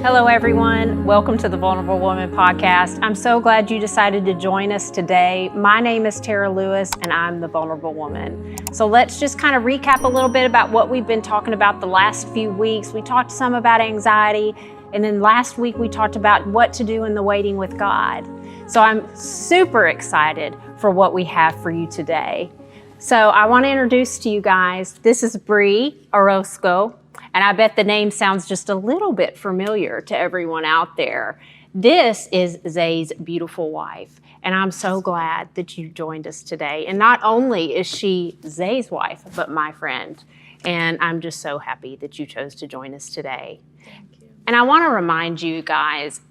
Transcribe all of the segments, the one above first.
Hello, everyone. Welcome to the Vulnerable Woman Podcast. I'm so glad you decided to join us today. My name is Tara Lewis, and I'm the Vulnerable Woman. So let's just kind of recap a little bit about what we've been talking about the last few weeks. We talked some about anxiety, and then last week we talked about what to do in the waiting with God. So I'm super excited for what we have for you today. So I want to introduce to you guys, this is Bree Orozco. And I bet the name sounds just a little bit familiar to everyone out there. This is Zay's beautiful wife, and I'm so glad that you joined us today. And not only is she Zay's wife, but my friend. And I'm just so happy that you chose to join us today. Thank you. And I want to remind you guys,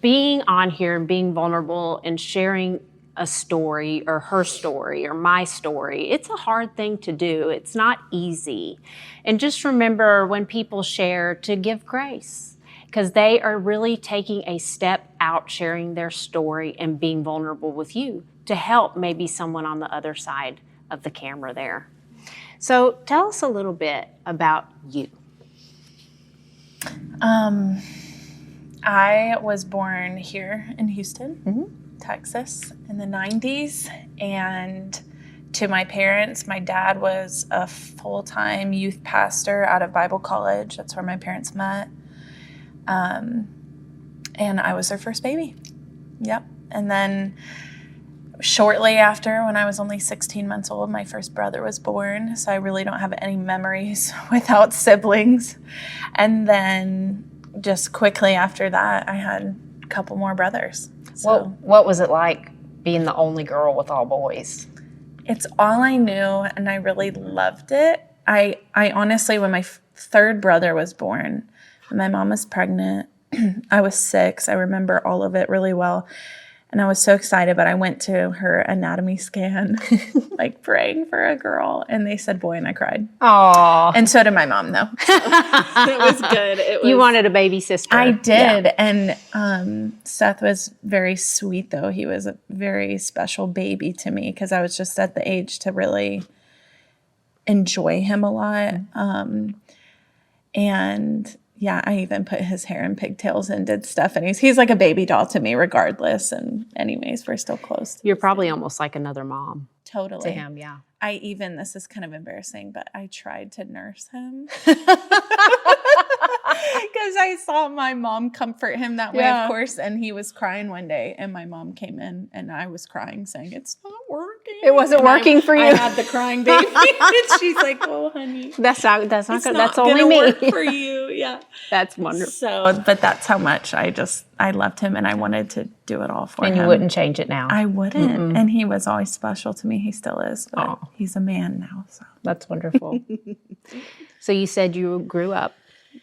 being on here and being vulnerable and sharing a story or her story or my story, it's a hard thing to do. It's not easy. And just remember when people share to give grace, because they are really taking a step out, sharing their story and being vulnerable with you to help maybe someone on the other side of the camera there. So tell us a little bit about you. I was born here in Houston, Texas in the 90s, and to my parents, my dad was a full-time youth pastor out of Bible college. That's where my parents met. And I was their first baby. Yep. And then shortly after, when I was only 16 months old, my first brother was born. So I really don't have any memories without siblings. And then just quickly after that, I had a couple more brothers. So What was it like being the only girl with all boys? it's all I knew, and I really loved it. I honestly, when my third brother was born, when my mom was pregnant, I was 6. I remember all of it really well. And I was so excited, but I went to her anatomy scan, like praying for a girl, and they said boy, and I cried. Aww. And so did my mom, though. It was good. You wanted a baby sister. I did. Yeah. And Seth was very sweet, though. He was a very special baby to me because I was just at the age to really enjoy him a lot. And yeah, I even put his hair in pigtails and did stuff. And he's like a baby doll to me regardless. And anyways, we're still close. You're probably almost like another mom Totally. to him, yeah. This is kind of embarrassing, but I tried to nurse him. Because I saw my mom comfort him that way, of course. And he was crying one day, and my mom came in, and I was crying, saying, "It's not working." It wasn't working for you. I had the crying baby. And she's like, "Oh, honey, That's not good. That's only gonna me. work for you." Yeah. That's wonderful. So, but that's how much I loved him, and I wanted to do it all for him. And you wouldn't change it now. I wouldn't. And he was always special to me. He still is. But he's a man now. So That's wonderful. So you said you grew up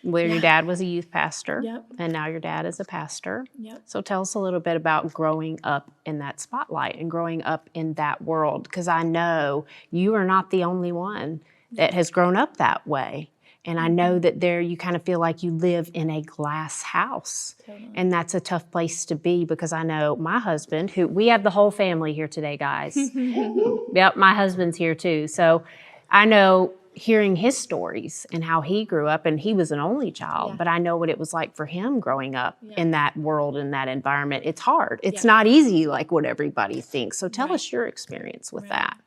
where your dad was a youth pastor. Yep. And now your dad is a pastor. Yep. So tell us a little bit about growing up in that spotlight and growing up in that world, because I know you are not the only one that has grown up that way. And I know that there you kind of feel like you live in a glass house. Totally. And that's a tough place to be, because I know my husband, who we have the whole family here today, guys. Yep, my husband's here too. So I know hearing his stories and how he grew up, and he was an only child, but I know what it was like for him growing up in that world, in that environment. It's hard. It's not easy like what everybody thinks. So tell us your experience with that.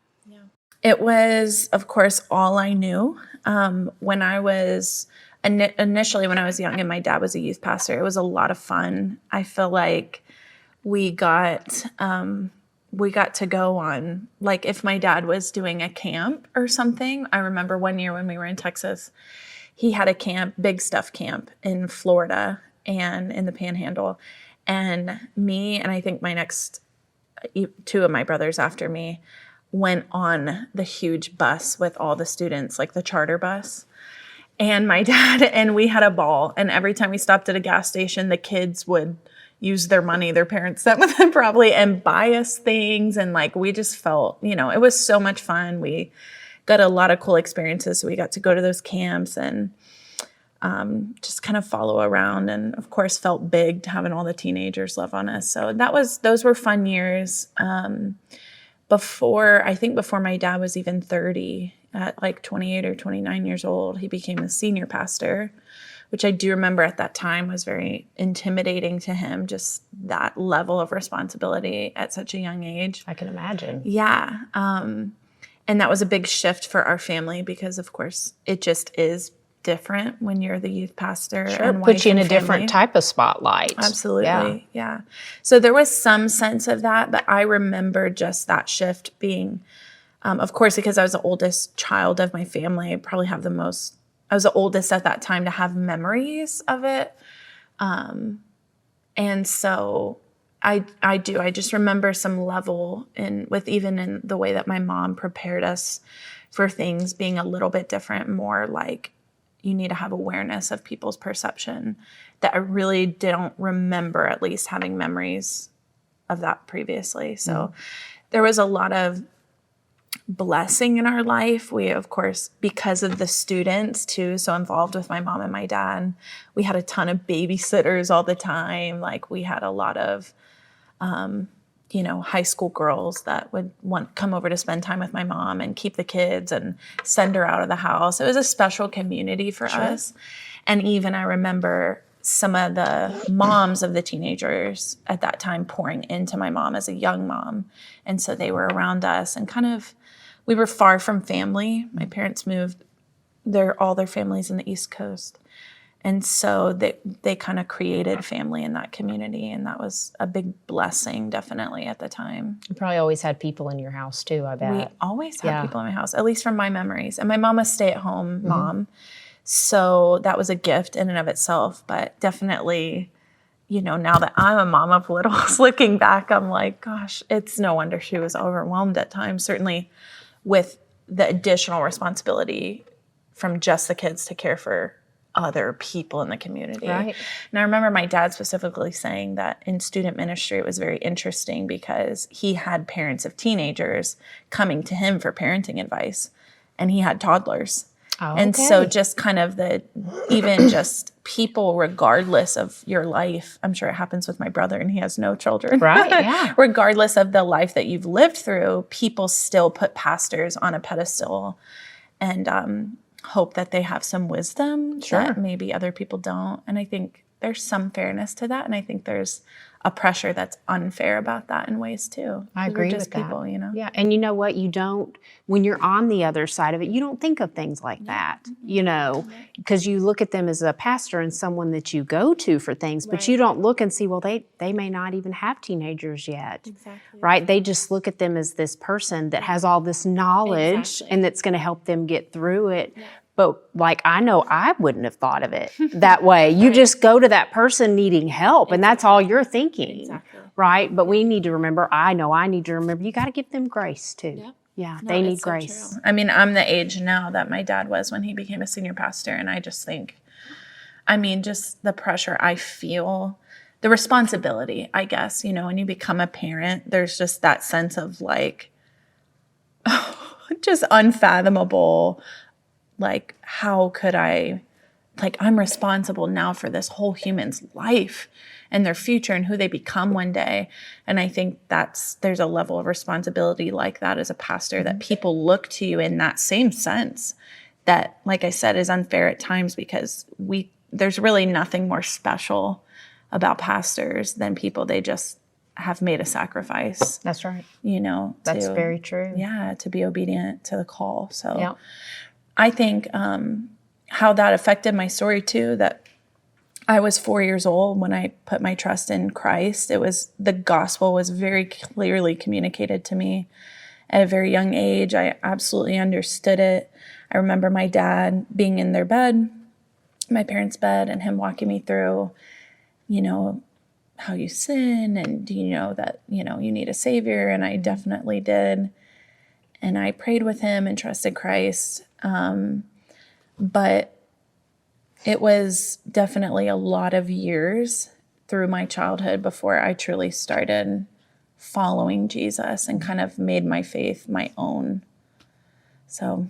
it was, of course, all I knew. When I was initially, when I was young and my dad was a youth pastor, it was a lot of fun. I feel like we got to go on, like if my dad was doing a camp or something. I remember one year when we were in Texas, he had a camp, big stuff camp in Florida and in the Panhandle. And me and I think my next 2 of my brothers after me went on the huge bus with all the students, like the charter bus. And my dad and we had a ball. And every time we stopped at a gas station, the kids would use their money, their parents sent with them probably, and buy us things. And like, we just felt, it was so much fun. We got a lot of cool experiences. So we got to go to those camps and just kind of follow around, and of course felt big having all the teenagers love on us. So those were fun years. Before my dad was even 30, at like 28 or 29 years old, he became the senior pastor, which I do remember at that time was very intimidating to him, just that level of responsibility at such a young age. I can imagine. Yeah. And that was a big shift for our family because, of course, it just is different when you're the youth pastor. Sure, and puts you in wife a and different family. type of spotlight. Absolutely. Yeah. So there was some sense of that, but I remember just that shift being, of course, because I was the oldest child of my family, I probably have I was the oldest at that time to have memories of it. And so I just remember some level even in the way that my mom prepared us for things being a little bit different, more like you need to have awareness of people's perception, that I really don't remember at least having memories of that previously. So there was a lot of blessing in our life. We, of course, because of the students too, so involved with my mom and my dad, we had a ton of babysitters all the time. Like we had a lot of, high school girls that would come over to spend time with my mom and keep the kids and send her out of the house. It was a special community for us. And even I remember some of the moms of the teenagers at that time pouring into my mom as a young mom. And so they were around us and we were far from family. My parents moved all their families in the East Coast. And so they kind of created family in that community. And that was a big blessing, definitely, at the time. You probably always had people in your house too, I bet. We always had people in my house, at least from my memories. And my mom was a stay-at-home mom. So that was a gift in and of itself. But definitely, now that I'm a mom of littles, looking back, I'm like, gosh, it's no wonder she was overwhelmed at times, certainly with the additional responsibility from just the kids to care for other people in the community. Right. And I remember my dad specifically saying that in student ministry, it was very interesting because he had parents of teenagers coming to him for parenting advice, and he had toddlers. Oh, and so just kind of even just people, regardless of your life, I'm sure it happens with my brother and he has no children. Right, yeah. Regardless of the life that you've lived through, people still put pastors on a pedestal and hope that they have some wisdom that maybe other people don't. And I think there's some fairness to that. And I think there's a pressure that's unfair about that in ways too. I agree just with that. people, Yeah, and you know what? When you're on the other side of it, you don't think of things like that, because you look at them as a pastor and someone that you go to for things, but you don't look and see, well, they may not even have teenagers yet, right? They just look at them as this person that has all this knowledge and that's going to help them get through it. But I know I wouldn't have thought of it that way. You just go to that person needing help, and that's all you're thinking, right? But we need to remember, I need to remember, you got to give them grace too. Yeah, they need grace. True. I mean, I'm the age now that my dad was when he became a senior pastor, and I just think, just the pressure I feel, the responsibility, I guess, when you become a parent, there's just that sense of just unfathomable. How could I'm responsible now for this whole human's life and their future and who they become one day. And I think there's a level of responsibility like that as a pastor, that people look to you in that same sense that, like I said, is unfair at times, because there's really nothing more special about pastors than people. They just have made a sacrifice. That's right. That's very true. Yeah, to be obedient to the call. So I think how that affected my story too, that I was 4 years old when I put my trust in Christ. The gospel was very clearly communicated to me at a very young age. I absolutely understood it. I remember my dad being in their bed, my parents' bed, and him walking me through, how you sin, and do you know that, you need a savior? And I definitely did. And I prayed with him and trusted Christ. But it was definitely a lot of years through my childhood before I truly started following Jesus and kind of made my faith my own. So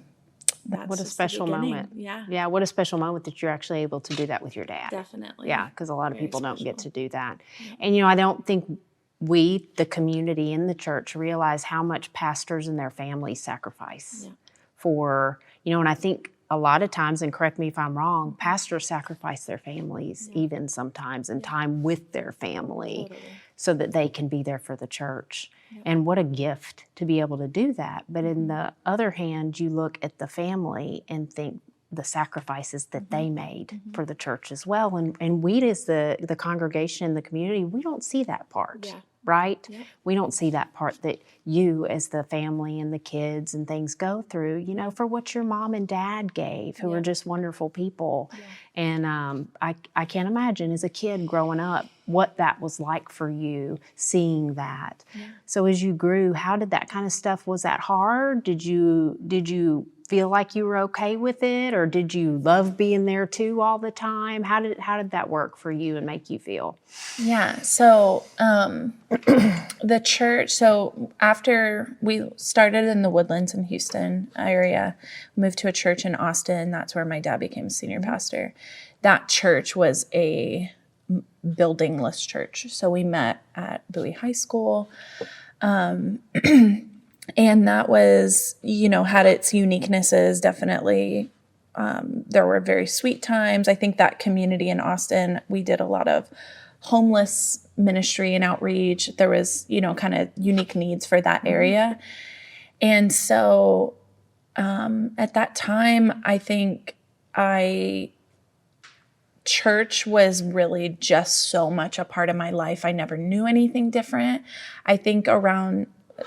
that's what a special moment. Yeah, what a special moment that you're actually able to do that with your dad. Definitely. Yeah, because a lot of people don't get to do that. And, I don't think we, the community in the church, realize how much pastors and their families sacrifice for, and I think a lot of times, and correct me if I'm wrong, pastors sacrifice their families even sometimes, and time with their family so that they can be there for the church. And what a gift to be able to do that. But in the other hand, you look at the family and think the sacrifices that they made for the church as well. And we as the congregation, the community, we don't see that part. Right? Yep. We don't see that part that you as the family and the kids and things go through, you know, for what your mom and dad gave, who are just wonderful people. And I can't imagine as a kid growing up what that was like for you, seeing that. So as you grew, how did that kind of stuff, was that hard? Did you feel like you were okay with it, or did you love being there too all the time? How did that work for you and make you feel? Yeah. So the church, so after we started in the Woodlands in Houston area, moved to a church in Austin. That's where my dad became a senior pastor. That church was a buildingless church. So we met at Bowie High School. And that was, you know, had its uniquenesses, definitely. There were very sweet times. I think that community in Austin, we did a lot of homeless ministry and outreach. There was, you know, kind of unique needs for that area. And so at that time, I think church was really just so much a part of my life. I never knew anything different. I think around,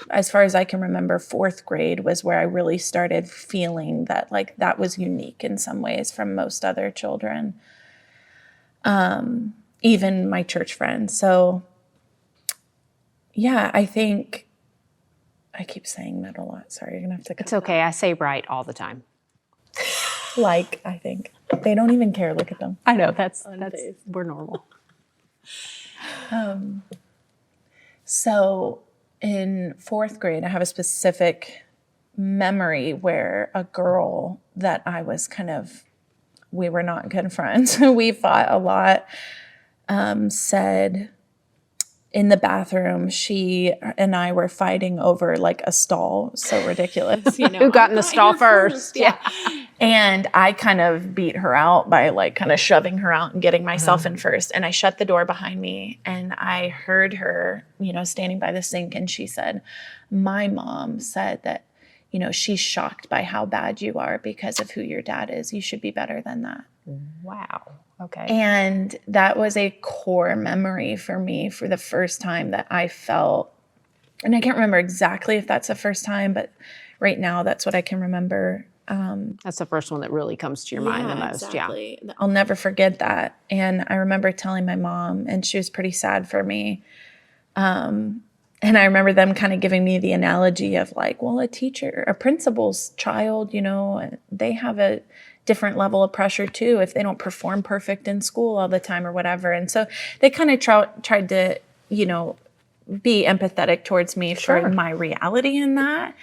as far as I can remember, 4th grade was where I really started feeling that like that was unique in some ways from most other children, even my church friends. So yeah, I think I keep saying that a lot. Sorry, you're gonna have to cut. It's okay. I say right all the time. I think they don't even care. Look at them. I know that's we're normal. So in 4th grade, I have a specific memory where a girl that I was we were not good friends. We fought a lot. Said in the bathroom, she and I were fighting over like a stall. So ridiculous. You know, who got in the stall first? Yeah. And I kind of beat her out by like kind of shoving her out and getting myself in first. And I shut the door behind me and I heard her, you know, standing by the sink. And she said, my mom said that, you know, she's shocked by how bad you are because of who your dad is. You should be better than that. Wow. Okay. And that was a core memory for me for the first time that I felt, and I can't remember exactly if that's the first time, but right now that's what I can remember. That's the first one that really comes to your mind the most. Exactly. Yeah. I'll never forget that. And I remember telling my mom, and she was pretty sad for me. And I remember them kind of giving me the analogy of like, well, a principal's child, you know, they have a different level of pressure too if they don't perform perfect in school all the time or whatever. And so they kind of tried to, you know, be empathetic towards me for my reality in that.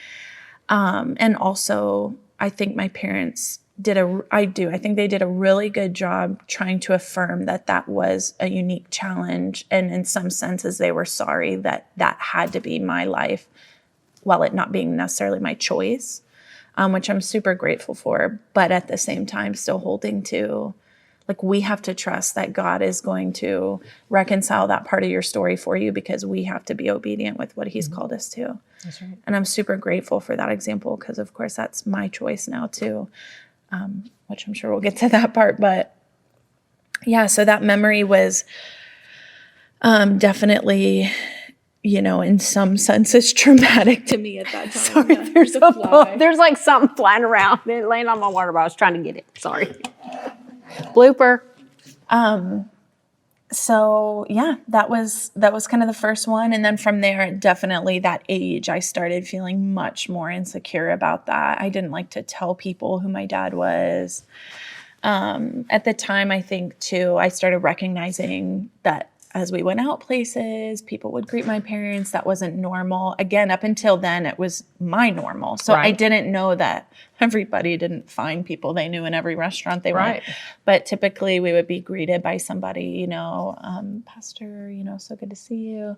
And also, I think my parents I think they did a really good job trying to affirm that that was a unique challenge. And in some senses, they were sorry that that had to be my life while it not being necessarily my choice, which I'm super grateful for. But at the same time, still holding to, like, we have to trust that God is going to reconcile that part of your story for you because we have to be obedient with what he's called us to. That's right. And I'm super grateful for that example because, of course, that's my choice now too, which I'm sure we'll get to that part. But yeah, so that memory was definitely, you know, in some senses traumatic to me at that time. Sorry, there's like something flying around and laying on my water bottle. I was trying to get it. Sorry. Blooper. So yeah, that was kind of the first one. And then from there, definitely that age, I started feeling much more insecure about that. I didn't like to tell people who my dad was. At the time, I think too, I started recognizing that as we went out places, people would greet my parents. That wasn't normal. Again, up until then, it was my normal. So I didn't know that everybody didn't find people they knew in every restaurant they went. But typically we would be greeted by somebody, you know, Pastor, you know, so good to see you.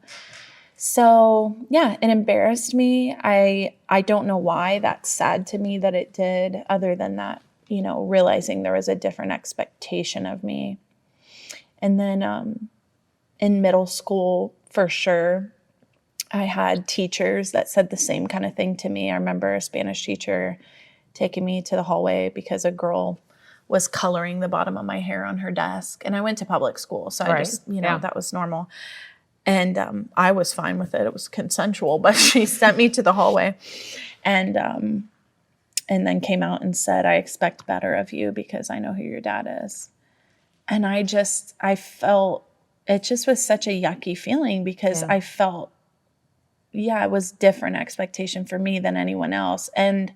So yeah, it embarrassed me. I don't know why. That's sad to me that it did, other than that realizing there was a different expectation of me. And then in middle school, for sure, I had teachers that said the same kind of thing to me. I remember a Spanish teacher taking me to the hallway because a girl was coloring the bottom of my hair on her desk. And I went to public school, so I just, that was normal. And I was fine with it. It was consensual, but she sent me to the hallway and then came out and said, "I expect better of you because I know who your dad is." And I felt, it just was such a yucky feeling because I felt, it was different expectation for me than anyone else. And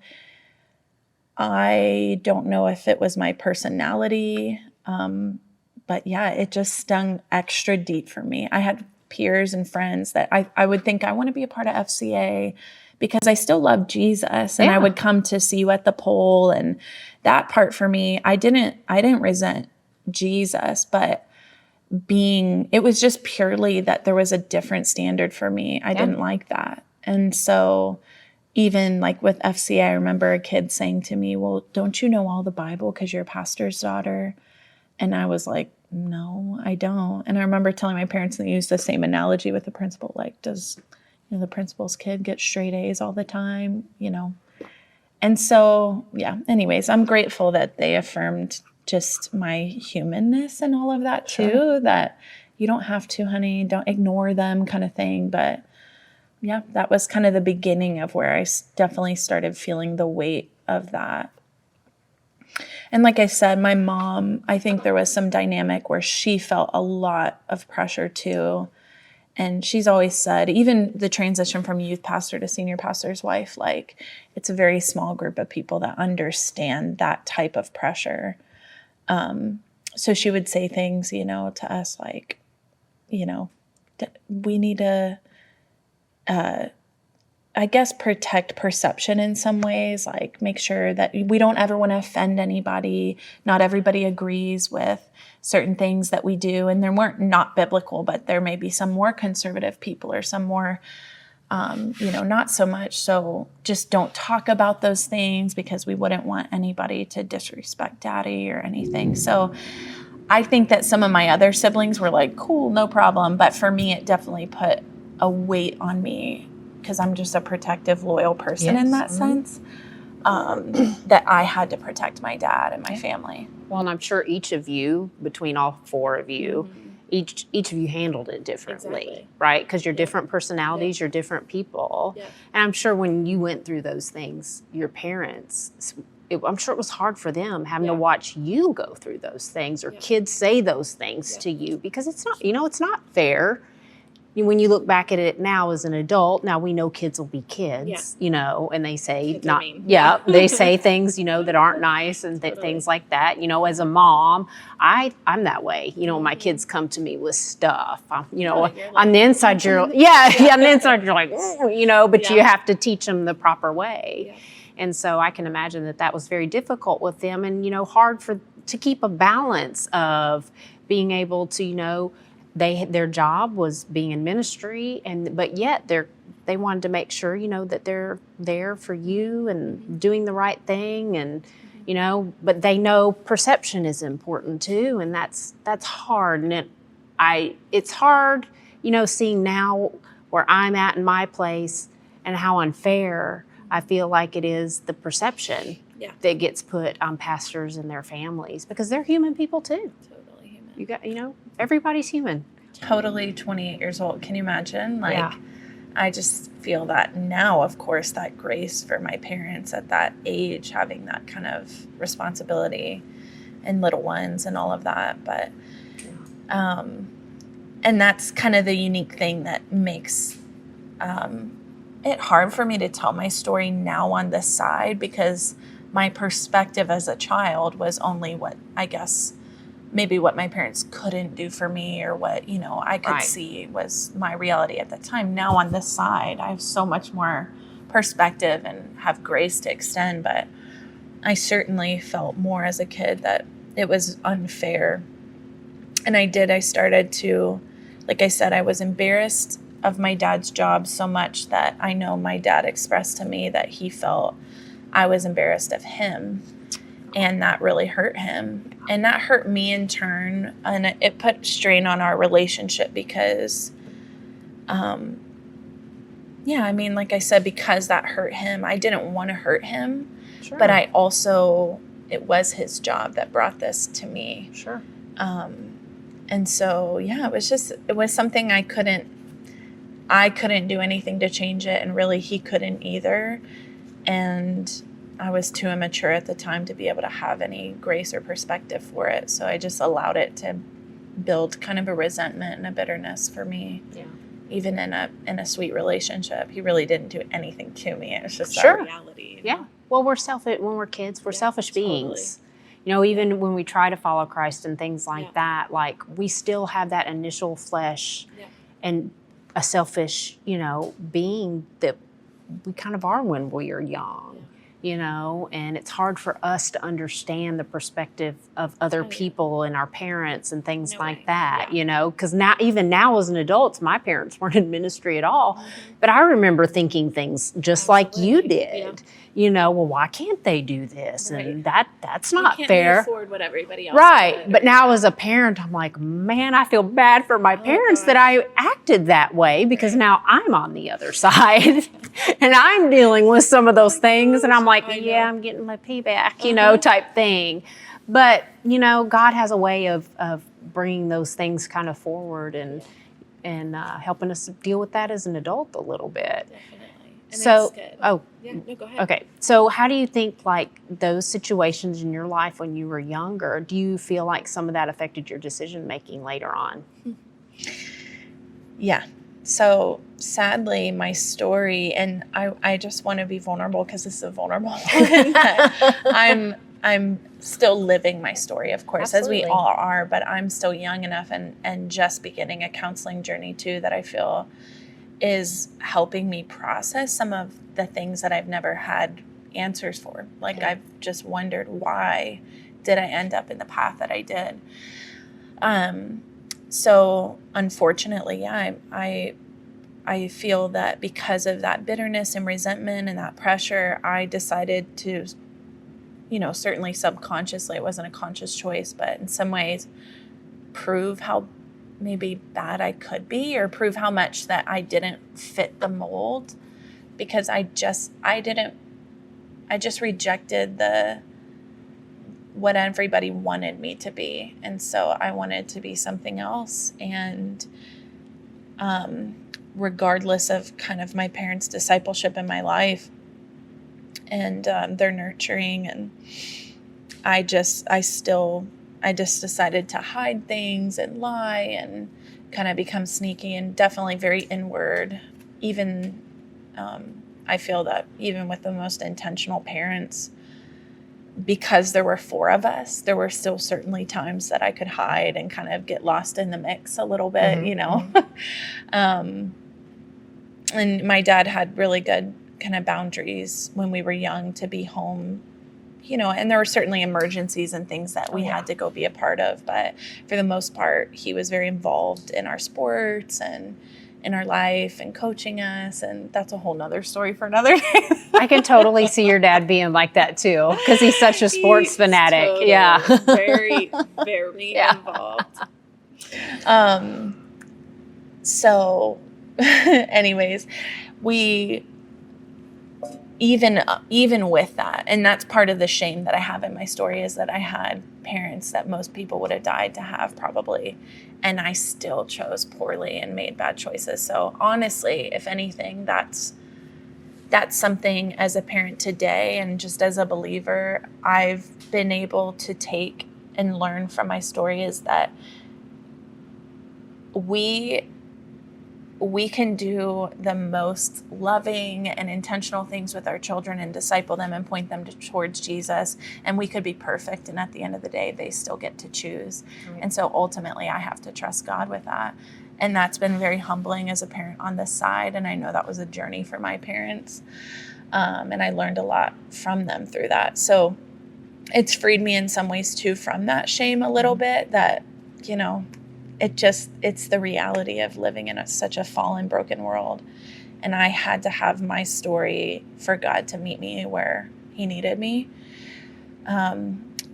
I don't know if it was my personality, but it just stung extra deep for me. I had peers and friends that I would think, I want to be a part of FCA because I still love Jesus, and I would come to see you at the pole, and that part for me, I didn't resent Jesus, but it was just purely that there was a different standard for me. I didn't like that. And so even like with FCA, I remember a kid saying to me, "Well, don't you know all the Bible because you're a pastor's daughter?" And I was like, "No, I don't." And I remember telling my parents, and they used the same analogy with the principal, like, does the principal's kid get straight A's all the time, And so, anyways, I'm grateful that they affirmed just my humanness and all of that too, that you don't have to, honey, don't ignore them kind of thing. But that was kind of the beginning of where I definitely started feeling the weight of that. And like I said, my mom, I think there was some dynamic where she felt a lot of pressure too. And she's always said, even the transition from youth pastor to senior pastor's wife, like it's a very small group of people that understand that type of pressure. So she would say things, to us like, we need to, I guess, protect perception in some ways, like make sure that we don't ever want to offend anybody. Not everybody agrees with certain things that we do. And there weren't not biblical, but there may be some more conservative people or some more, not so much. So just don't talk about those things because we wouldn't want anybody to disrespect daddy or anything. So I think that some of my other siblings were like, cool, no problem. But for me, it definitely put a weight on me because I'm just a protective, loyal person in that sense, that I had to protect my dad and my family. Well, and I'm sure each of you, between all four of you, each of you handled it differently, right? Because you're different personalities, you're different people. And I'm sure when you went through those things, your parents, I'm sure it was hard for them having to watch you go through those things or kids say those things to you because it's not, it's not fair. When you look back at it now as an adult, now we know kids will be kids, and they say they say things, that aren't nice and things like that. As a mom, I'm that way. My kids come to me with stuff. On the inside, you're on the inside you're like, but you have to teach them the proper way. Yeah. And so I can imagine that was very difficult with them, and hard to keep a balance of being able to their job was being in ministry, but yet they wanted to make sure, that they're there for you and doing the right thing, and but they know perception is important too, and that's hard, and it's hard, seeing now where I'm at in my place and how unfair I feel like it is the perception that gets put on pastors and their families because they're human people too. Totally human. You got, everybody's human. Totally 28 years old. Can you imagine? I just feel that now, of course, that grace for my parents at that age, having that kind of responsibility and little ones and all of that. But, and that's kind of the unique thing that makes it hard for me to tell my story now on this side because my perspective as a child was only what, I guess, maybe what my parents couldn't do for me or what, I could see was my reality at the time. Now on this side, I have so much more perspective and have grace to extend, but I certainly felt more as a kid that it was unfair. And I started to, like I said, I was embarrassed of my dad's job so much that I know my dad expressed to me that he felt I was embarrassed of him. And that really hurt him. And that hurt me in turn. And it put strain on our relationship because, like I said, because that hurt him, I didn't want to hurt him. Sure. But it was his job that brought this to me. Sure. And so, it was something I couldn't do anything to change it. And really he couldn't either. And I was too immature at the time to be able to have any grace or perspective for it. So I just allowed it to build kind of a resentment and a bitterness for me. Yeah. Even in a sweet relationship, he really didn't do anything to me. It was just Sure. our reality. Yeah. Well, we're selfish when we're kids. We're selfish beings. Even when we try to follow Christ and things like that, like we still have that initial flesh and a selfish, being that we kind of are when we are young. And it's hard for us to understand the perspective of other people and our parents and things like that, because even now as an adult, my parents weren't in ministry at all. But I remember thinking things just like you did, well, why can't they do this? Right. And that's not can't fair. afford what everybody else Right. could. But now as a parent, I'm like, man, I feel bad for my parents that I acted that way because now I'm on the other side and I'm dealing with some of those things. And I'm like, I'm getting my payback, type thing. But, God has a way of bringing those things kind of forward and helping us deal with that as an adult a little bit. Definitely. And So, it's good. oh, Yeah, no, go ahead. okay. So how do you think like those situations in your life when you were younger, do you feel like some of that affected your decision making later on? Yeah. So sadly, my story, and I just want to be vulnerable because this is a vulnerable one. I'm still living my story, of course, Absolutely. as we all are, but I'm still young enough and just beginning a counseling journey too that I feel is helping me process some of the things that I've never had answers for. Like I've just wondered, why did I end up in the path that I did? So unfortunately, I feel that because of that bitterness and resentment and that pressure, I decided to, certainly subconsciously, it wasn't a conscious choice, but in some ways prove how maybe bad I could be, or prove how much that I didn't fit the mold, because I just rejected what everybody wanted me to be. And so I wanted to be something else. And regardless of kind of my parents' discipleship in my life and their nurturing, and I just decided to hide things and lie and kind of become sneaky and definitely very inward. Even I feel that even with the most intentional parents, because there were 4 of us, there were still certainly times that I could hide and kind of get lost in the mix a little bit, And my dad had really good kind of boundaries when we were young to be home, and there were certainly emergencies and things that we had to go be a part of. But for the most part, he was very involved in our sports and in our life and coaching us. And that's a whole nother story for another day. I can totally see your dad being like that too, because he's such a sports fanatic. Totally, Yeah. Very, very involved. So anyways, we, even with that, and that's part of the shame that I have in my story, is that I had parents that most people would have died to have probably, and I still chose poorly and made bad choices. So honestly, if anything, that's something as a parent today and just as a believer, I've been able to take and learn from my story, is that we can do the most loving and intentional things with our children and disciple them and point them towards Jesus. And we could be perfect. And at the end of the day, they still get to choose. Right. And so ultimately, I have to trust God with that. And that's been very humbling as a parent on this side. And I know that was a journey for my parents. And I learned a lot from them through that. So it's freed me in some ways too from that shame a little bit, that, it's the reality of living in such a fallen, broken world. And I had to have my story for God to meet me where he needed me.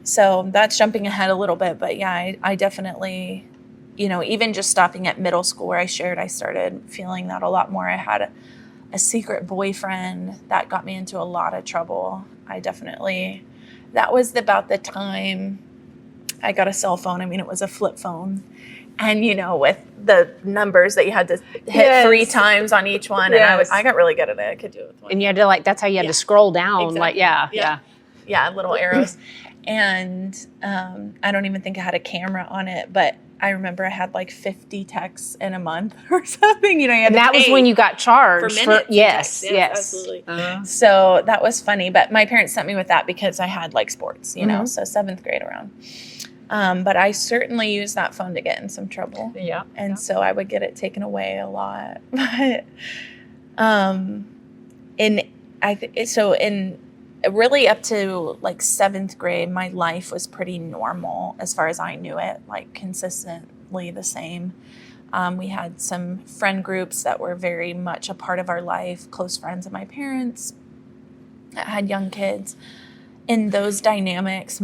So that's jumping ahead a little bit, but yeah, I definitely, even just stopping at middle school where I shared, I started feeling that a lot more. I had a secret boyfriend that got me into a lot of trouble. That was about the time I got a cell phone. I mean, it was a flip phone. And, with the numbers that you had to hit 3 times on each one. Yes. And I got really good at it. I could do it with one. And you had to that's how you had to scroll down. Exactly. Yeah, little arrows. And I don't even think I had a camera on it, but I remember I had 50 texts in a month or something. You had and that was when you got charged. For minutes. Yes, absolutely. So that was funny, but my parents sent me with that because I had sports, so 7th grade around. But I certainly used that phone to get in some trouble. Yeah. And so I would get it taken away a lot. But in really up to 7th grade, my life was pretty normal as far as I knew it, consistently the same. We had some friend groups that were very much a part of our life, close friends of my parents that had young kids. In those dynamics,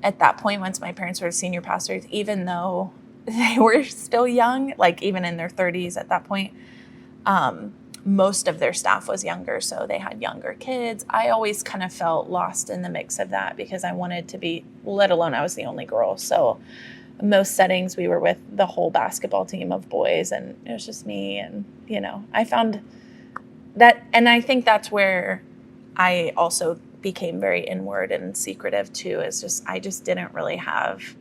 at that point, once my parents were senior pastors, even though they were still young, even in their 30s at that point, most of their staff was younger, so they had younger kids. I always kind of felt lost in the mix of that because I wanted to be, let alone I was the only girl. So most settings we were with the whole basketball team of boys, and it was just me. And, I found that, and I think that's where I also became very inward and secretive too, I just didn't really have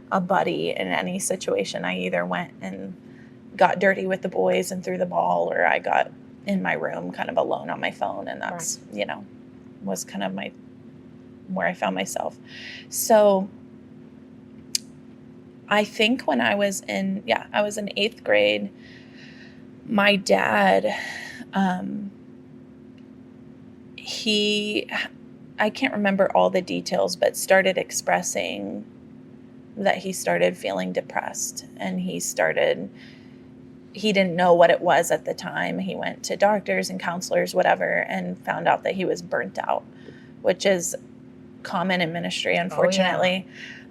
a buddy in any situation. I either went and got dirty with the boys and threw the ball, or I got in my room kind of alone on my phone. And that's, was kind of where I found myself. So I think when I was in 8th grade, my dad, I can't remember all the details, but started expressing that he started feeling depressed, and he didn't know what it was at the time. He went to doctors and counselors, whatever, and found out that he was burnt out, which is common in ministry, unfortunately.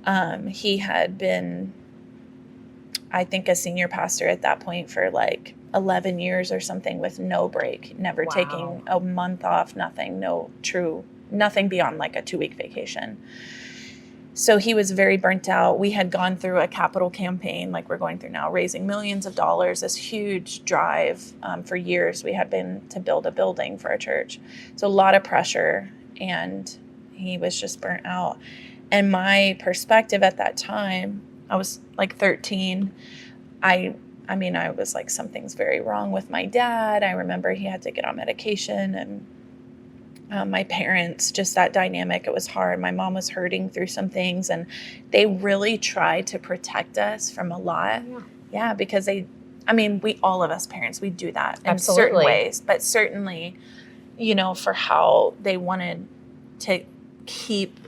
Oh, yeah. He had been, I think, a senior pastor at that point for 11 years or something with no break, never taking a month off, nothing, nothing beyond a 2-week vacation. So he was very burnt out. We had gone through a capital campaign like we're going through now, raising millions of dollars, this huge drive. For years, we had been to build a building for a church. So a lot of pressure, and he was just burnt out. And my perspective at that time, I was 13. I was something's very wrong with my dad. I remember he had to get on medication, and my parents, just that dynamic, it was hard. My mom was hurting through some things, and they really tried to protect us from a lot. Yeah, because all of us parents, we do that in certain ways, but certainly, for how they wanted to keep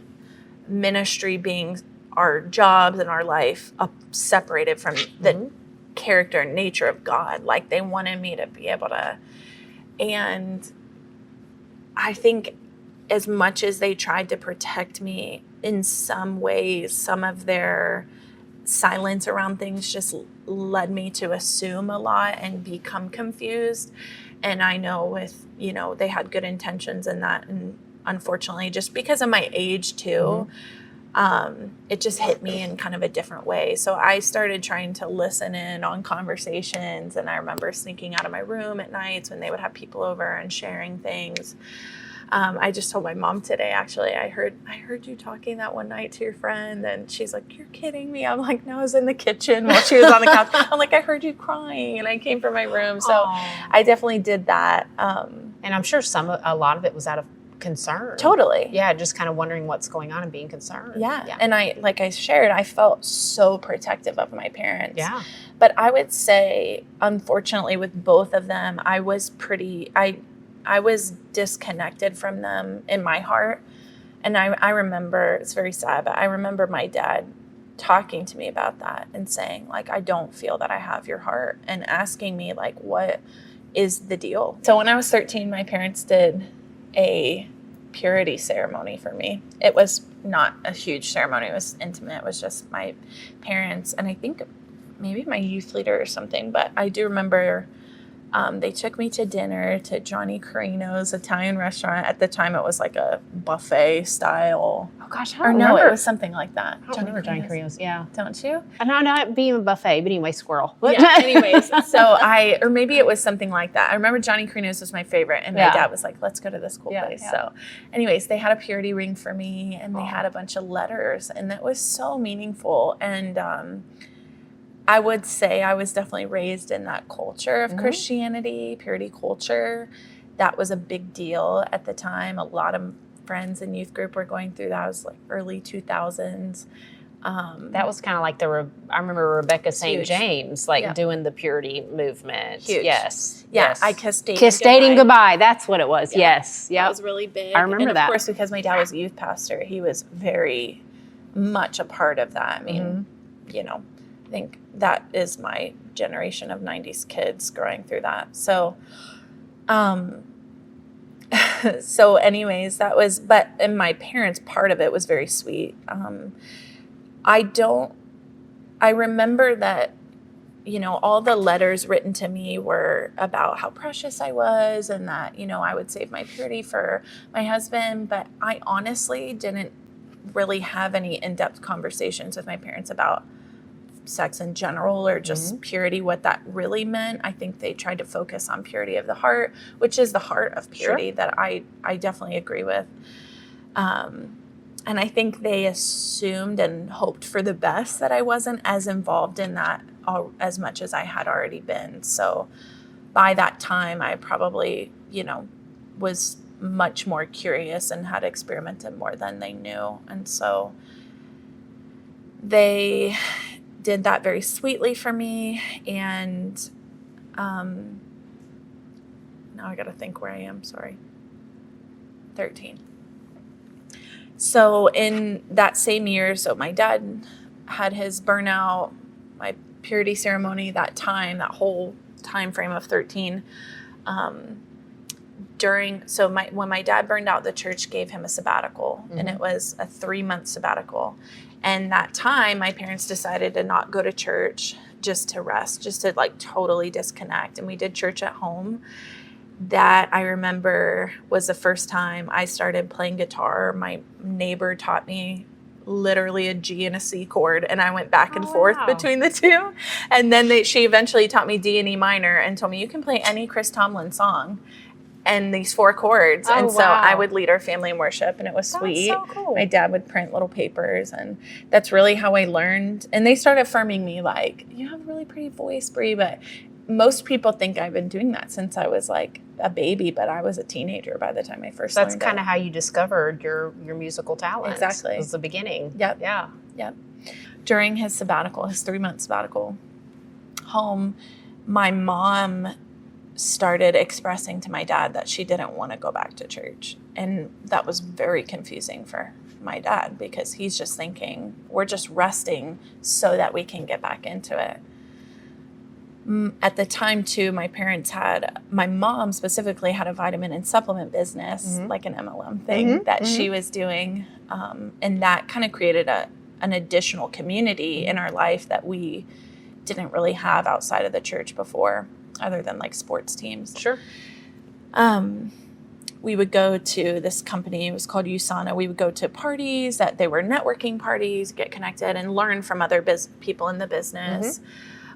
ministry being our jobs and our life separated from the character and nature of God. They wanted me to be able to, and I think as much as they tried to protect me, in some ways, some of their silence around things just led me to assume a lot and become confused. And I know they had good intentions in that. And unfortunately, just because of my age too, it just hit me in kind of a different way. So I started trying to listen in on conversations, and I remember sneaking out of my room at nights when they would have people over and sharing things. I just told my mom today, actually, I heard you talking that one night to your friend, and she's like, "You're kidding me." I'm like, "No, I was in the kitchen while she was on the couch." I'm like, "I heard you crying," and I came from my room. So I definitely did that. And I'm sure a lot of it was out of concern. Totally. Yeah, just kind of wondering what's going on and being concerned. Yeah. And I shared, I felt so protective of my parents. Yeah. But I would say, unfortunately, with both of them, I was disconnected from them in my heart. And I remember, it's very sad, but I remember my dad talking to me about that and saying, I don't feel that I have your heart, and asking me, what is the deal? So when I was 13, my parents did a purity ceremony for me. It was not a huge ceremony. It was intimate. It was just my parents and I think maybe my youth leader or something. But I do remember they took me to dinner to Johnny Carino's Italian restaurant. At the time, it was like a buffet style. Oh gosh, I Or don't no, remember. it was something like that. I don't remember Johnny Carino's. Yeah. Don't you? I know not being a buffet, but anyway, squirrel. Yeah. Anyways, or maybe it was something like that. I remember Johnny Carino's was my favorite, and my dad was like, "Let's go to this cool place." Yeah. So, anyways, they had a purity ring for me, and they had a bunch of letters, and that was so meaningful. And I would say I was definitely raised in that culture of Christianity, purity culture. That was a big deal at the time. A lot of friends in youth group were going through that. It was like early 2000s. That was kind of like I remember Rebecca St. huge. James doing the purity movement. Huge. Yes. Yeah, Yes. I kissed dating Kiss dating goodbye. That's what it was. Yeah. Yes. That Yep. was really big. I remember and that. of course, because my dad was a youth pastor, he was very much a part of that. I mean, I think that is my generation of 90s kids growing through that. So, so anyways, and my parents, part of it was very sweet. I remember that, all the letters written to me were about how precious I was and that, I would save my purity for my husband. But I honestly didn't really have any in-depth conversations with my parents about sex in general or just purity, what that really meant. I think they tried to focus on purity of the heart, which is the heart of purity that I definitely agree with. And I think they assumed and hoped for the best that I wasn't as involved in that as much as I had already been. So by that time, I probably, was much more curious and had experimented more than they knew. And so they did that very sweetly for me. And now I got to think where I am. Sorry. 13. So in that same year, so my dad had his burnout, my purity ceremony, that whole time frame of 13. When my dad burned out, the church gave him a sabbatical, and it was a 3-month sabbatical. And that time, my parents decided to not go to church, just to rest, just to totally disconnect. And we did church at home. That I remember was the first time I started playing guitar. My neighbor taught me literally a G and a C chord, and I went back and forth between the two. And then she eventually taught me D and E minor and told me, you can play any Chris Tomlin song and these 4 chords. So I would lead our family in worship, and it was sweet. That's so cool. My dad would print little papers, and that's really how I learned. And they started affirming me you have a really pretty voice, Brie, but most people think I've been doing that since I was a baby, but I was a teenager by the time I first learned it. That's kind of how you discovered your musical talent. Exactly. It was the beginning. Yep. Yeah. Yep. During his sabbatical, his 3-month sabbatical home, my mom started expressing to my dad that she didn't want to go back to church. And that was very confusing for my dad because he's just thinking, we're just resting so that we can get back into it. At the time, too, my mom specifically had a vitamin and supplement business, like an MLM thing that she was doing. And that kind of created an additional community in our life that we didn't really have outside of the church before, other than sports teams. Sure. We would go to this company, it was called USANA. We would go to parties that they were networking parties, get connected and learn from other people in the business.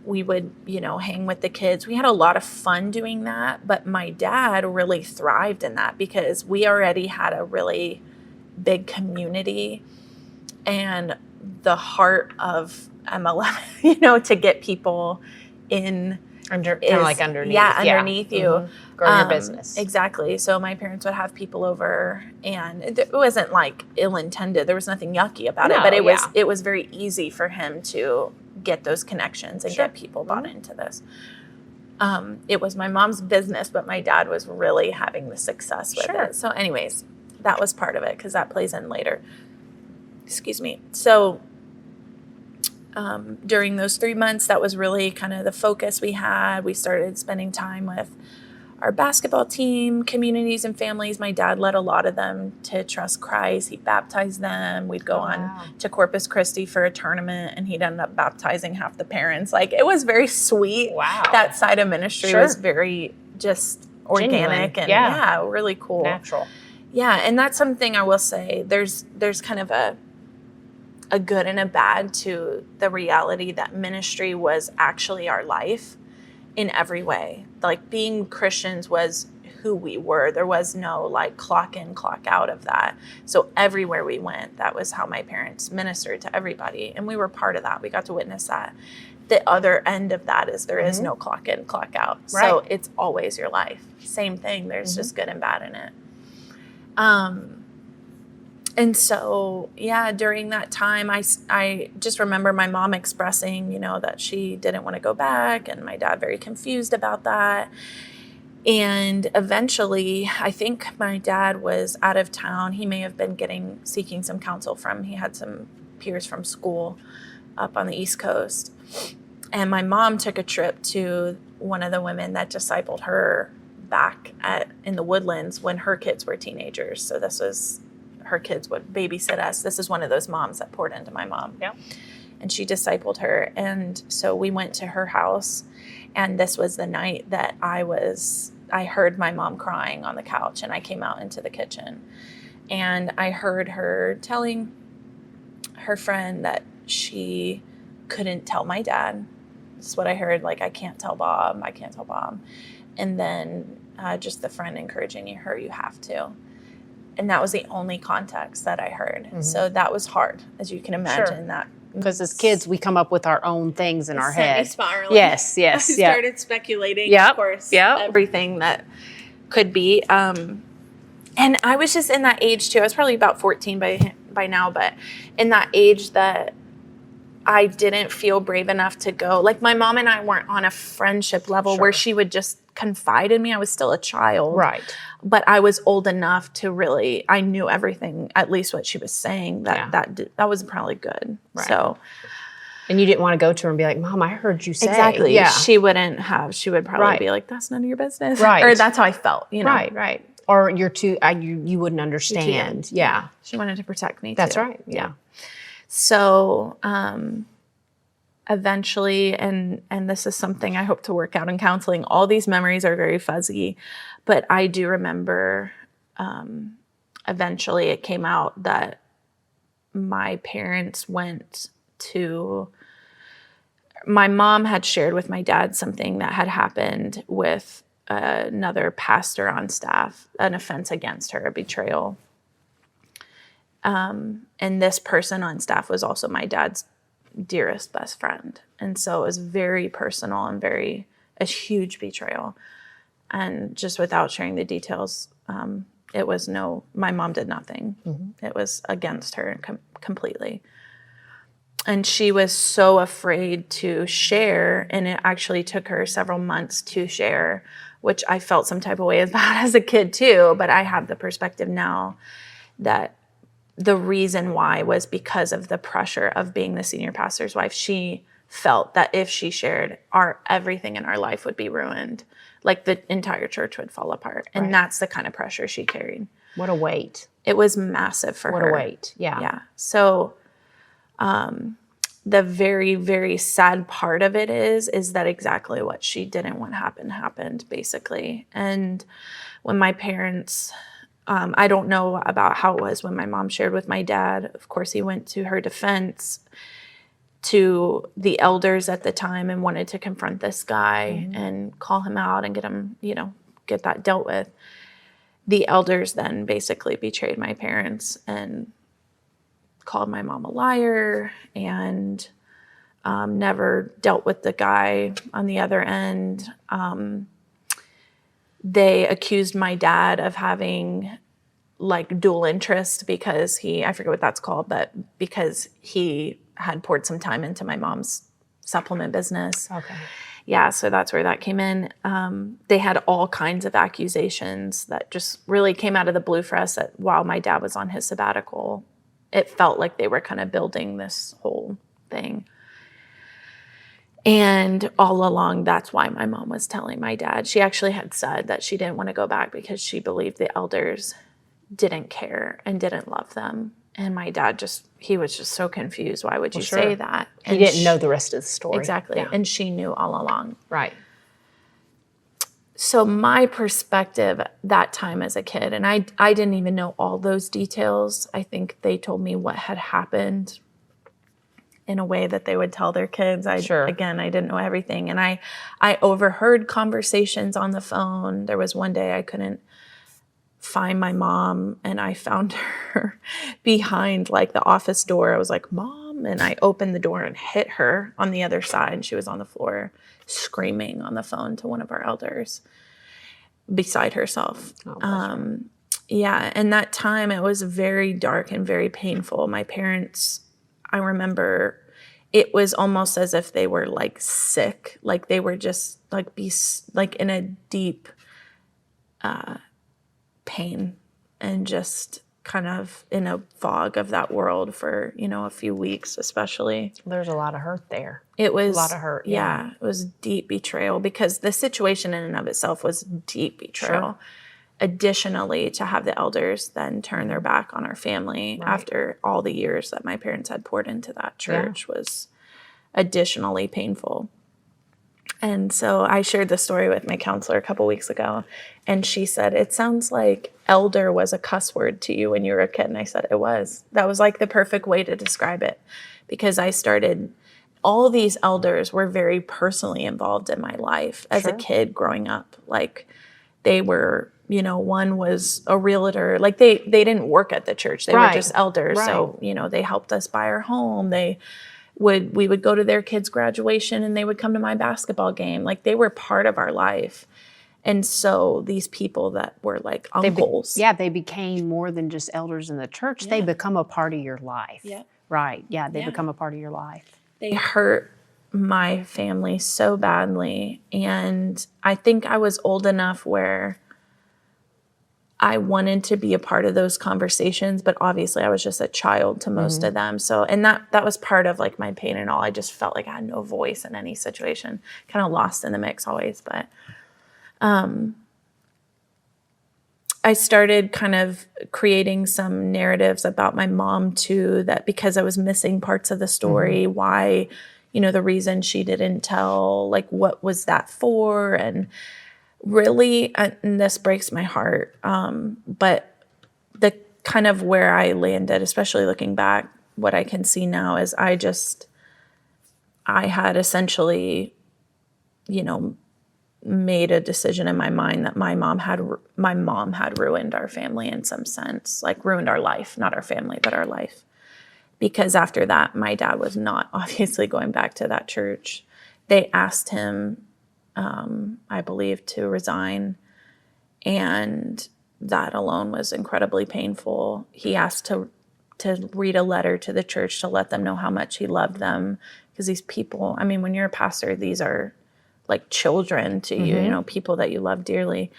We would, hang with the kids. We had a lot of fun doing that, but my dad really thrived in that because we already had a really big community and the heart of MLM, to get people in. Underneath. Yeah, underneath you. Grow your business. Exactly. So my parents would have people over, and it wasn't ill-intended. There was nothing yucky about it, but it was very easy for him to get those connections and get people bought into this. It was my mom's business, but my dad was really having the success with it. So anyways, that was part of it because that plays in later. Excuse me. So during those 3 months, that was really kind of the focus we had. We started spending time with our basketball team, communities and families. My dad led a lot of them to trust Christ. He baptized them. We'd go on to Corpus Christi for a tournament, and he'd end up baptizing half the parents. Like, it was very sweet. Wow. That side of ministry was very just organic and really cool. Natural. Yeah, and that's something I will say. There's kind of a good and a bad to the reality that ministry was actually our life in every way. Like, being Christians was who we were. There was no like clock in, clock out of that. So everywhere we went, that was how my parents ministered to everybody. And we were part of that. We got to witness that. The other end of that is there is no clock in, clock out. Right. So it's always your life. Same thing. There's just good and bad in it. And so, during that time, I just remember my mom expressing, that she didn't want to go back, and my dad very confused about that. And eventually, I think my dad was out of town. He may have been seeking some counsel he had some peers from school up on the East Coast. And my mom took a trip to one of the women that discipled her back in the Woodlands when her kids were teenagers. So her kids would babysit us. This is one of those moms that poured into my mom. Yeah. And she discipled her. And so we went to her house, and this was the night that I heard my mom crying on the couch, and I came out into the kitchen, and I heard her telling her friend that she couldn't tell my dad. This is what I heard. Like, I can't tell Bob. And then just the friend encouraging her, you have to. And that was the only context that I heard. Mm-hmm. So that was hard, as you can imagine. That because as kids, we come up with our own things in our head. Spiraling. Yes. I started speculating, of course, everything that could be. And I was just in that age too. I was probably about 14 by now, but in that age that I didn't feel brave enough to go. Like, my mom and I weren't on a friendship level where she would just confide in me. I was still a child. Right. But I was old enough to really, I knew everything, at least what she was saying, that was probably good. Right. So. And you didn't want to go to her and be like, Mom, I heard you say. Exactly. Yeah. She would probably be like, that's none of your business. Right. Or that's how I felt, Right. Or you're too, you wouldn't understand. Yeah. She wanted to protect me too. That's right. Yeah. So eventually, and this is something I hope to work out in counseling, all these memories are very fuzzy, but I do remember eventually it came out that my parents my mom had shared with my dad something that had happened with another pastor on staff, an offense against her, a betrayal. And this person on staff was also my dad's dearest best friend. And so it was very personal and a huge betrayal. And just without sharing the details, my mom did nothing. Mm-hmm. It was against her completely. And she was so afraid to share, and it actually took her several months to share, which I felt some type of way about as a kid too, but I have the perspective now that the reason why was because of the pressure of being the senior pastor's wife. She felt that if she shared, everything in our life would be ruined. Like, the entire church would fall apart. And that's the kind of pressure she carried. What a weight. It was massive for her. What a weight. Yeah. Yeah. So the very, very sad part of it is that exactly what she didn't want happened, basically. And when my parents... I don't know about how it was when my mom shared with my dad. Of course, he went to her defense, to the elders at the time, and wanted to confront this guy and call him out and get him, get that dealt with. The elders then basically betrayed my parents and called my mom a liar and never dealt with the guy on the other end. They accused my dad of having like dual interest because I forget what that's called, but because he had poured some time into my mom's supplement business. Okay. Yeah, so that's where that came in. They had all kinds of accusations that just really came out of the blue for us that while my dad was on his sabbatical, it felt like they were kind of building this whole thing. And all along, that's why my mom was telling my dad. She actually had said that she didn't want to go back because she believed the elders didn't care and didn't love them. And my dad he was just so confused. Why would you say that? He didn't know the rest of the story. Exactly. Yeah. And she knew all along. Right. So my perspective that time as a kid, and I didn't even know all those details. I think they told me what had happened in a way that they would tell their kids. Again, I didn't know everything. And I overheard conversations on the phone. There was one day I couldn't find my mom, and I found her behind like the office door. I was like, Mom, and I opened the door and hit her on the other side. And she was on the floor screaming on the phone to one of our elders beside herself. Yeah. And that time it was very dark and very painful. My parents, I remember it was almost as if they were like sick, like they were just like in a deep pain and just kind of in a fog of that world for, a few weeks, especially. There's a lot of hurt there. It was a lot of hurt. Yeah. It was deep betrayal because the situation in and of itself was deep betrayal. Sure. Additionally, to have the elders then turn their back on our family after all the years that my parents had poured into that church was additionally painful. And so I shared the story with my counselor a couple weeks ago, and she said, it sounds like elder was a cuss word to you when you were a kid. And I said, it was. That was like the perfect way to describe it, because all these elders were very personally involved in my life as a kid growing up. Like they were, one was a realtor. Like they didn't work at the church. They were just elders. Right. So, they helped us buy our home. We would go to their kids' graduation and they would come to my basketball game. Like they were part of our life. And so these people that were like uncles. They became more than just elders in the church. Yeah. They become a part of your life. Yeah. Right. Yeah, they become a part of your life. They hurt my family so badly. And I think I was old enough where I wanted to be a part of those conversations, but obviously I was just a child to most of them. So, and that was part of like my pain and all. I just felt like I had no voice in any situation, kind of lost in the mix always. But I started kind of creating some narratives about my mom too, that because I was missing parts of the story, why, the reason she didn't tell, like what was that for? And really, and this breaks my heart, but the kind of where I landed, especially looking back, what I can see now is I had essentially, made a decision in my mind that my mom had ruined our family in some sense, like ruined our life, not our family, but our life. Because after that, my dad was not obviously going back to that church. They asked him, I believe, to resign. And that alone was incredibly painful. He asked to read a letter to the church to let them know how much he loved them. Because these people, I mean, when you're a pastor, these are like children to you, people that you love dearly.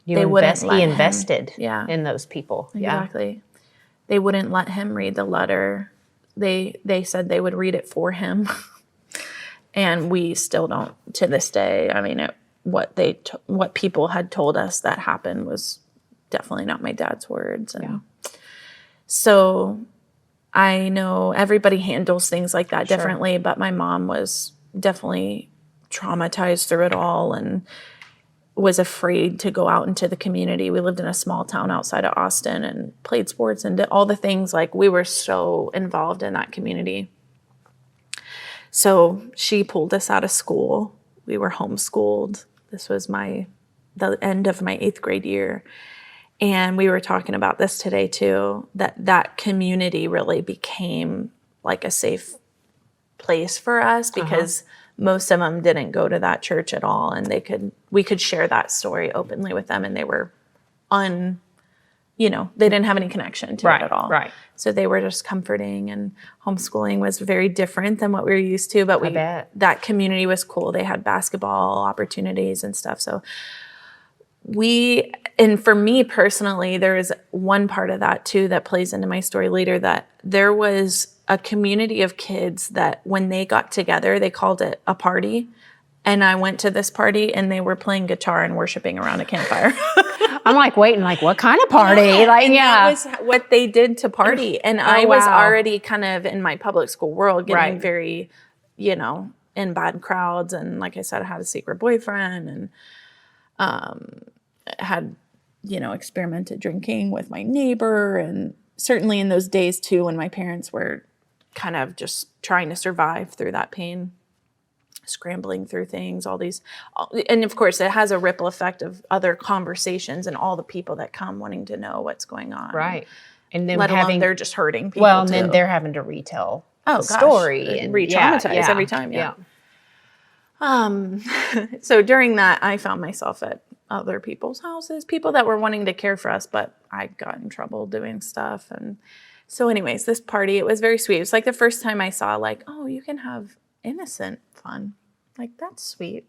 He invested in those people. Exactly. Yeah. They wouldn't let him read the letter. They said they would read it for him. And we still don't to this day. I mean, what people had told us that happened was definitely not my dad's words. And so I know everybody handles things like that differently, but my mom was definitely traumatized through it all and was afraid to go out into the community. We lived in a small town outside of Austin and played sports and did all the things. Like we were so involved in that community. So she pulled us out of school. We were homeschooled. This was the end of my 8th grade year. And we were talking about this today too, that community really became like a safe place for us because most of them didn't go to that church at all. And we could share that story openly with them, and they were they didn't have any connection to it at all. Right. So they were just comforting, and homeschooling was very different than what we were used to, but that community was cool. They had basketball opportunities and stuff. So and for me personally, there is one part of that too that plays into my story later, that there was a community of kids that when they got together, they called it a party. And I went to this party and they were playing guitar and worshiping around a campfire. I'm like waiting, like what kind of party? Like, That was what they did to party. And I was wow. already kind of in my public school world, getting Right. very, you know, in bad crowds. And like I said, I had a secret boyfriend and had, you know, experimented drinking with my neighbor. And certainly in those days too, when my parents were kind of just trying to survive through that pain, scrambling through things, all these, and of course it has a ripple effect of other conversations and all the people that come wanting to know what's going on. Right. And then Let alone having, they're just hurting people well, and too. then they're having to retell Oh, the gosh. story and Re-traumatize every time, yeah. So during that, I found myself at other people's houses, people that were wanting to care for us, but I got in trouble doing stuff. And so anyways, this party, it was very sweet. It was like the first time I saw like, oh, you can have innocent fun. Like, that's sweet.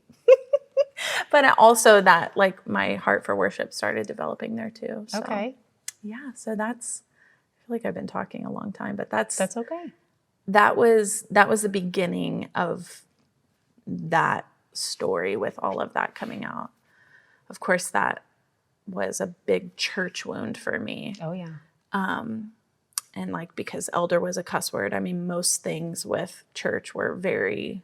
But also that like my heart for worship started developing there too. So, Okay. yeah. So that's, I feel like I've been talking a long time, but that's okay. that was the beginning of that story with all of that coming out. Of course, that was a big church wound for me. Oh, yeah. And like, because elder was a cuss word, I mean, most things with church were very,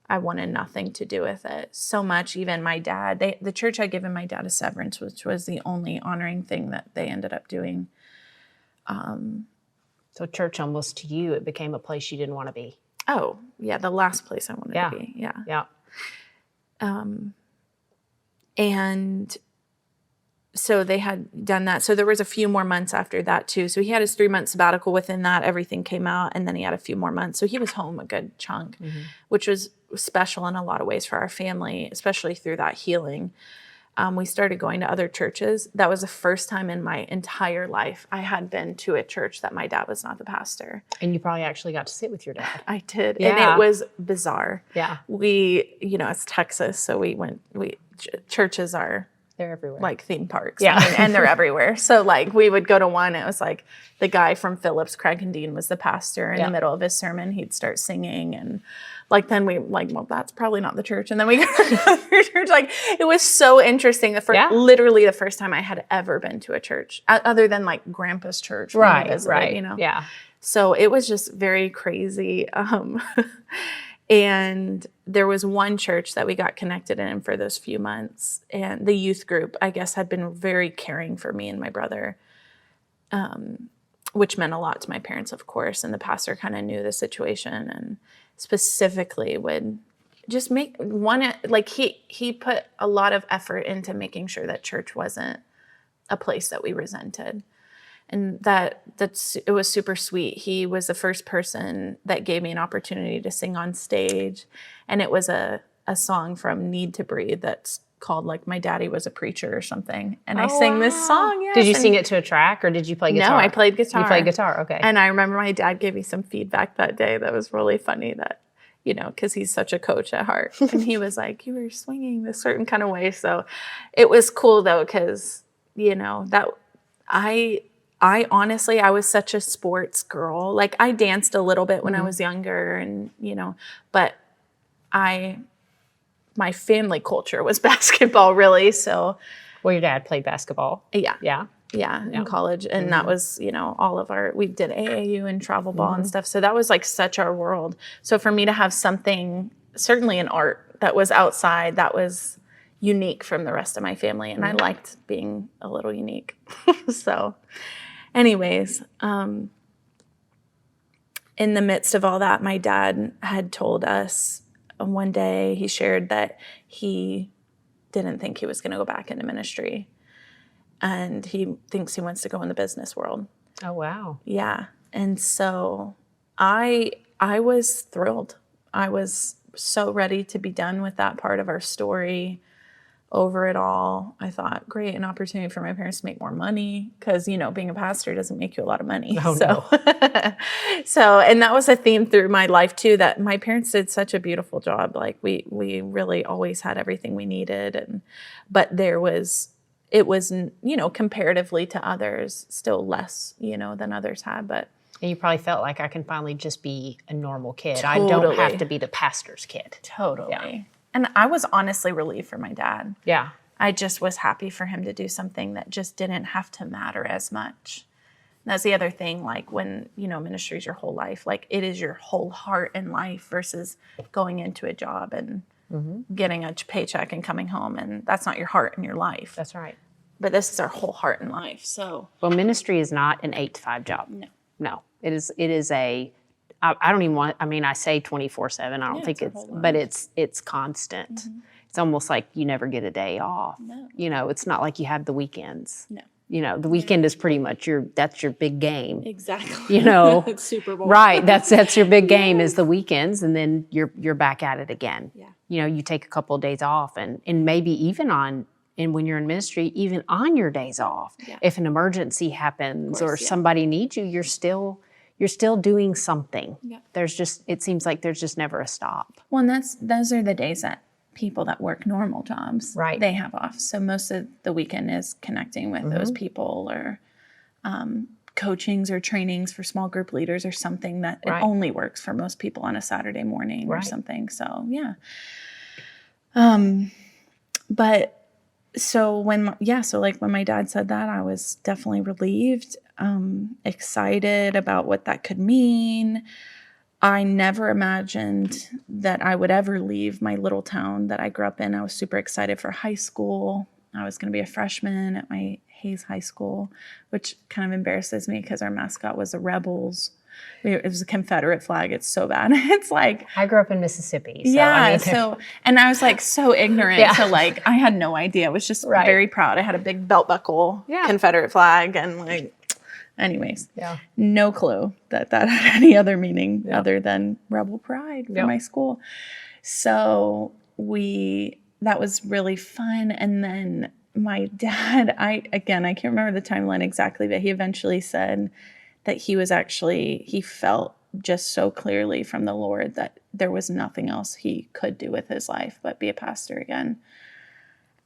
I wanted nothing to do with it. So much, even my dad, the church had given my dad a severance, which was the only honoring thing that they ended up doing. So church almost to you, it became a place you didn't want to be. Oh, yeah, the last place I wanted Yeah. to be. Yeah. Yeah. And so they had done that. So there was a few more months after that too. So he had his 3-month sabbatical. Within that, everything came out, and then he had a few more months. So he was home a good chunk, which was special in a lot of ways for our family, especially through that healing. We started going to other churches. That was the first time in my entire life I had been to a church that my dad was not the pastor. And you probably actually got to sit with your dad. I did. Yeah. And it was bizarre. Yeah. We, you know, it's Texas, so churches are They're everywhere. like theme parks. Yeah. I mean, and they're everywhere. So like we would go to one, it was like the guy from Phillips, Craig and Dean, was the pastor. In the middle of his sermon, he'd start singing, and like then we like, well, that's probably not the church. And then we go to another church. Like it was so interesting. Literally the first time I had ever been to a church, other than like Grandpa's church. when we visited, you know? Yeah. So it was just very crazy. And there was one church that we got connected in for those few months. And the youth group, I guess, had been very caring for me and my brother, which meant a lot to my parents, of course. And the pastor kind of knew the situation and specifically would just make one, like he put a lot of effort into making sure that church wasn't a place that we resented. And it was super sweet. He was the first person that gave me an opportunity to sing on stage. And it was a song from Need to Breathe that's called like My Daddy Was a Preacher or something. And I sang this song. Yes. Did you sing it to a track or did you play guitar? No, I played guitar. You played guitar, okay. And I remember my dad gave me some feedback that day that was really funny, that, you know, because he's such a coach at heart. And he was like, you were swinging this certain kind of way. So it was cool though, because, you know, that I honestly, I was such a sports girl. Like I danced a little bit when I was younger and, you know, but my family culture was basketball really. So Well, your dad played basketball. yeah. Yeah. Yeah, in college. And that was, you know, we did AAU and travel ball and stuff. So that was like such our world. So for me to have something, certainly in art, that was outside, that was unique from the rest of my family. And I liked being a little unique. So anyways, in the midst of all that, my dad had told us one day, he shared that he didn't think he was going to go back into ministry. And he thinks he wants to go in the business world. Oh, wow. Yeah. And so I was thrilled. I was so ready to be done with that part of our story, over it all. I thought, great, an opportunity for my parents to make more money, because, you know, being a pastor doesn't make you a lot of money. Oh, no. So, and that was a theme through my life too, that my parents did such a beautiful job. Like we really always had everything we needed. But it was, you know, comparatively to others, still less, you know, than others had. But And you probably felt like I can finally just be a normal kid. I don't have to be the pastor's kid. Totally. Yeah. And I was honestly relieved for my dad. Yeah. I just was happy for him to do something that just didn't have to matter as much. And that's the other thing, like when, ministry is your whole life, like it is your whole heart and life versus going into a job and getting a paycheck and coming home. And that's not your heart and your life. That's right. But this is our whole heart and life. So, well, ministry is not an 8 to 5 job. No, it is a, I don't even want, I say 24/7. I don't think but it's constant. It's almost like you never get a day off. No. It's not like you have the weekends. No. The weekend is pretty much that's your big game. Exactly. It's Super Bowl. Right. That's your big game is the weekends, and then you're back at it again. Yeah. You take a couple of days off and maybe even and when you're in ministry, even on your days off, if an emergency happens or somebody needs you, you're still doing something. Yeah. It seems like there's just never a stop. Well, and those are the days that people that work normal jobs, right, they have off. So most of the weekend is connecting with those people or coachings or trainings for small group leaders or something that it only works for most people on a Saturday morning or something. So, yeah. But so when my dad said that, I was definitely relieved, excited about what that could mean. I never imagined that I would ever leave my little town that I grew up in. I was super excited for high school. I was going to be a freshman at my Hayes High School, which kind of embarrasses me because our mascot was the Rebels. It was a Confederate flag. It's so bad. It's like, I grew up in Mississippi. So, and I was like so ignorant. So like, I had no idea. I was just very proud. I had a big belt buckle, Confederate flag, and like, anyways, no clue that had any other meaning other than rebel pride for my school. So that was really fun. And then my dad, I can't remember the timeline exactly, but he eventually said that he felt just so clearly from the Lord that there was nothing else he could do with his life but be a pastor again.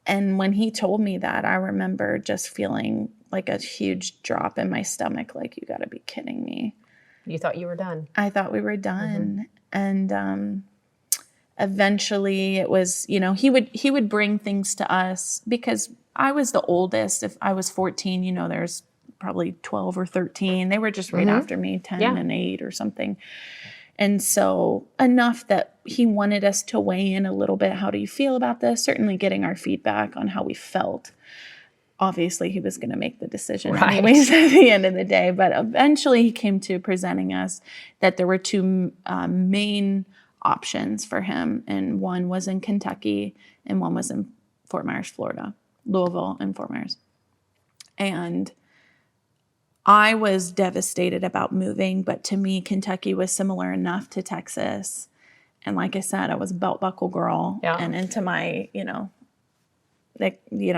And when he told me that, I remember just feeling like a huge drop in my stomach, like, you got to be kidding me. You thought you were done. I thought we were done. And eventually it was, he would bring things to us because I was the oldest. If I was 14, there's probably 12 or 13. They were just right after me, 10 and 8 or something. And so enough that he wanted us to weigh in a little bit. How do you feel about this? Certainly getting our feedback on how we felt. Obviously, he was going to make the decision anyways at the end of the day. But eventually he came to presenting us that there were two main options for him. And one was in Kentucky and one was in Fort Myers, Florida. Louisville and Fort Myers. And I was devastated about moving, but to me, Kentucky was similar enough to Texas. And like I said, I was a belt buckle girl and into my,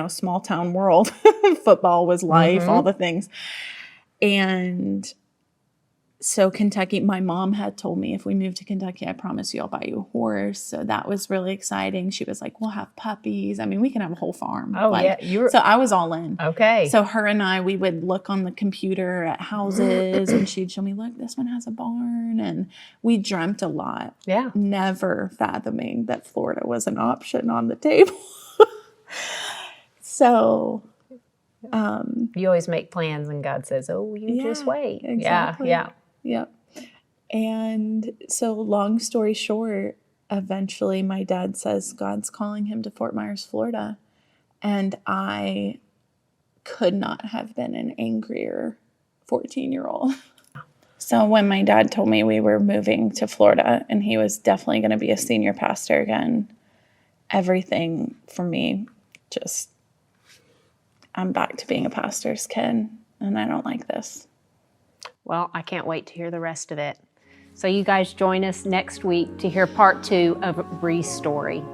small town world. Football was life, all the things. And so Kentucky, my mom had told me, if we move to Kentucky, I promise you I'll buy you a horse. So that was really exciting. She was like, we'll have puppies. I mean, we can have a whole farm. Oh, yeah. So I was all in. Okay. So her and I, we would look on the computer at houses and she'd show me, look, this one has a barn. And we dreamt a lot. Yeah. Never fathoming that Florida was an option on the table. So... you always make plans and God says, oh, you just wait. Exactly. Yeah. Yep. And so long story short, eventually my dad says God's calling him to Fort Myers, Florida. And I could not have been an angrier 14-year-old. So when my dad told me we were moving to Florida and he was definitely going to be a senior pastor again, everything for me just, I'm back to being a pastor's kid and I don't like this. Well, I can't wait to hear the rest of it. So you guys join us next week to hear part 2 of Bree's story.